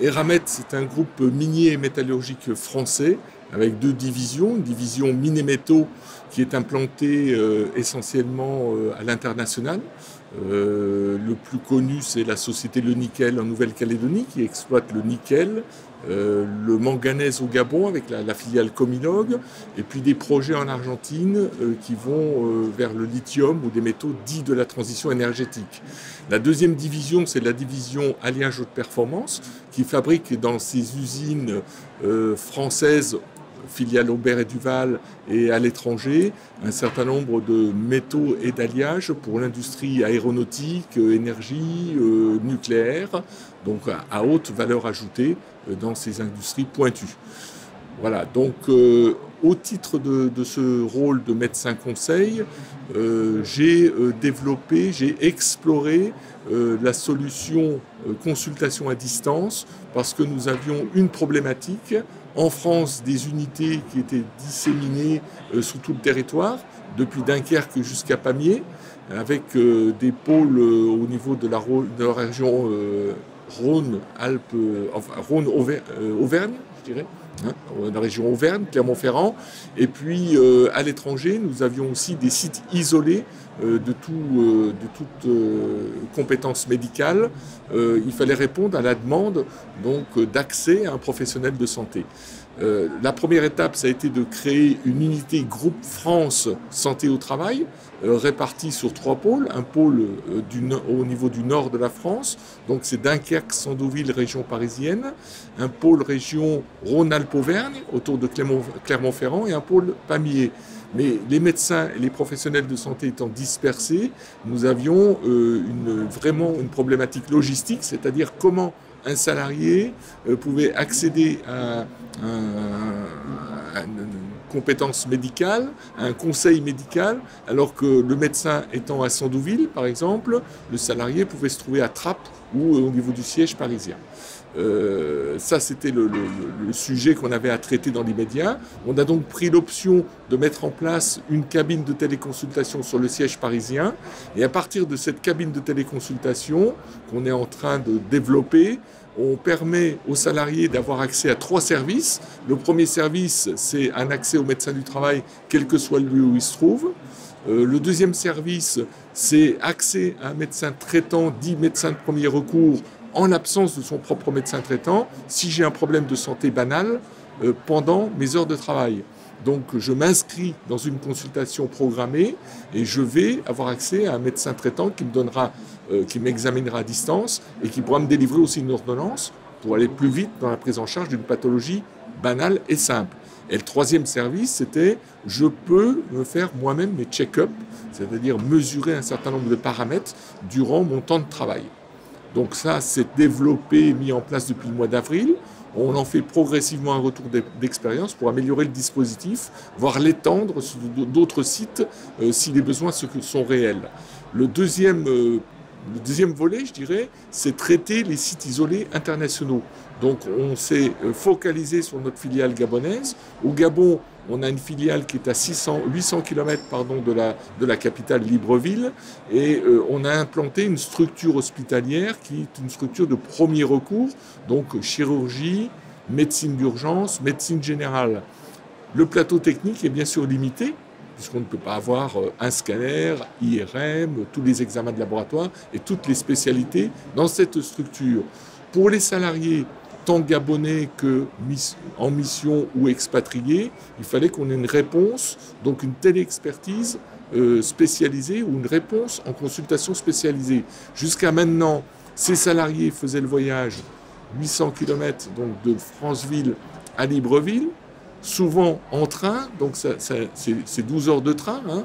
Eramet, c'est un groupe minier et métallurgique français avec deux divisions. Une division mines et métaux qui est implantée essentiellement à l'international. Le plus connu, c'est la société Le Nickel en Nouvelle-Calédonie qui exploite le nickel, le manganèse au Gabon avec la filiale Comilog, et puis des projets en Argentine qui vont vers le lithium ou des métaux dits de la transition énergétique. La deuxième division, c'est la division Alliage Haute Performance qui fabrique dans ses usines françaises, filiales Aubert et Duval et à l'étranger, un certain nombre de métaux et d'alliages pour l'industrie aéronautique, énergie, nucléaire, donc à haute valeur ajoutée dans ces industries pointues. Voilà, donc au titre de ce rôle de médecin conseil, j'ai développé, j'ai exploré la solution consultation à distance parce que nous avions une problématique. En France, des unités qui étaient disséminées sur tout le territoire, depuis Dunkerque jusqu'à Pamiers, avec des pôles au niveau de la région Rhône-Alpes, enfin Rhône-Auvergne, je dirais, hein, la région Auvergne, Clermont-Ferrand. Et puis à l'étranger, nous avions aussi des sites isolés de toute compétence médicale. Il fallait répondre à la demande d'accès à un professionnel de santé. La première étape, ça a été de créer une unité groupe France santé au travail, répartie sur 3 pôles. Un pôle au niveau du nord de la France, donc c'est Dunkerque, Sandouville, région parisienne. Un pôle région Rhône-Alpes-Auvergne, autour de Clermont-Ferrand, et un pôle Pamiers. Mais les médecins et les professionnels de santé étant dispersés, nous avions vraiment une problématique logistique, c'est-à-dire comment un salarié pouvait accéder à une compétence médicale, à un conseil médical, alors que le médecin étant à Sandouville, par exemple, le salarié pouvait se trouver à Trappes ou au niveau du siège parisien. Ça, c'était le sujet qu'on avait à traiter dans l'immédiat. On a donc pris l'option de mettre en place une cabine de téléconsultation sur le siège parisien. Et à partir de cette cabine de téléconsultation qu'on est en train de développer, on permet aux salariés d'avoir accès à 3 services. Le premier service, c'est un accès au médecin du travail, quel que soit le lieu où il se trouve. Le deuxième service, c'est accès à un médecin traitant, dit médecin de premier recours, en l'absence de son propre médecin traitant, si j'ai un problème de santé banal pendant mes heures de travail. Donc je m'inscris dans une consultation programmée et je vais avoir accès à un médecin traitant qui m'examinera à distance et qui pourra me délivrer aussi une ordonnance pour aller plus vite dans la prise en charge d'une pathologie banale et simple. Et le troisième service, c'était je peux me faire moi-même mes check-up, c'est-à-dire mesurer un certain nombre de paramètres durant mon temps de travail. Donc ça, c'est développé, mis en place depuis le mois d'avril. On en fait progressivement un retour d'expérience pour améliorer le dispositif, voire l'étendre sur d'autres sites si les besoins sont réels. Le deuxième volet, je dirais, c'est traiter les sites isolés internationaux. Donc on s'est focalisé sur notre filiale gabonaise. Au Gabon, on a une filiale qui est à 800 km de la capitale Libreville et on a implanté une structure hospitalière qui est une structure de premier recours, donc chirurgie, médecine d'urgence, médecine générale. Le plateau technique est bien sûr limité, puisqu'on ne peut pas avoir un scanner, IRM, tous les examens de laboratoire et toutes les spécialités dans cette structure. Pour les salariés, tant gabonais qu'en mission ou expatriés, il fallait qu'on ait une réponse, donc une téléexpertise spécialisée ou une réponse en consultation spécialisée. Jusqu'à maintenant, ces salariés faisaient le voyage 800 km donc de Franceville à Libreville, souvent en train, donc c'est 12 heures de train, hein,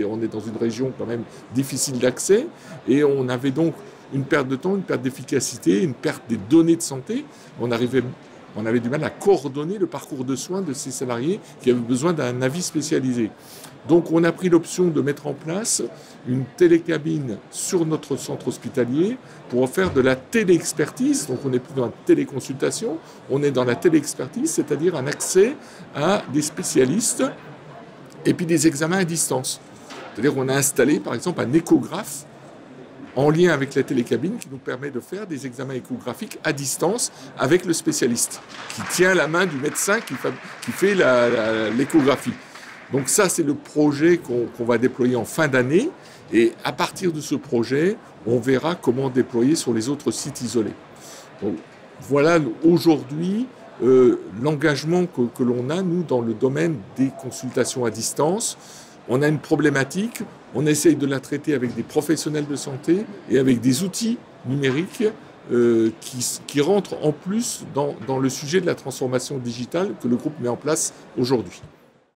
on est dans une région quand même difficile d'accès, et on avait donc une perte de temps, une perte d'efficacité, une perte des données de santé. On avait du mal à coordonner le parcours de soins de ces salariés qui avaient besoin d'un avis spécialisé. Donc on a pris l'option de mettre en place une télécabine sur notre centre hospitalier pour faire de la téléexpertise. Donc on n'est plus dans la téléconsultation, on est dans la téléexpertise, c'est-à-dire un accès à des spécialistes et puis des examens à distance. C'est-à-dire qu'on a installé par exemple un échographe en lien avec la télécabine qui nous permet de faire des examens échographiques à distance avec le spécialiste qui tient la main du médecin qui fait l'échographie. Donc ça, c'est le projet qu'on va déployer en fin d'année. Et à partir de ce projet, on verra comment déployer sur les autres sites isolés. Donc, voilà aujourd'hui l'engagement que l'on a, nous, dans le domaine des consultations à distance. On a une problématique, on essaye de la traiter avec des professionnels de santé et avec des outils numériques qui rentrent en plus dans le sujet de la transformation digitale que le groupe met en place aujourd'hui.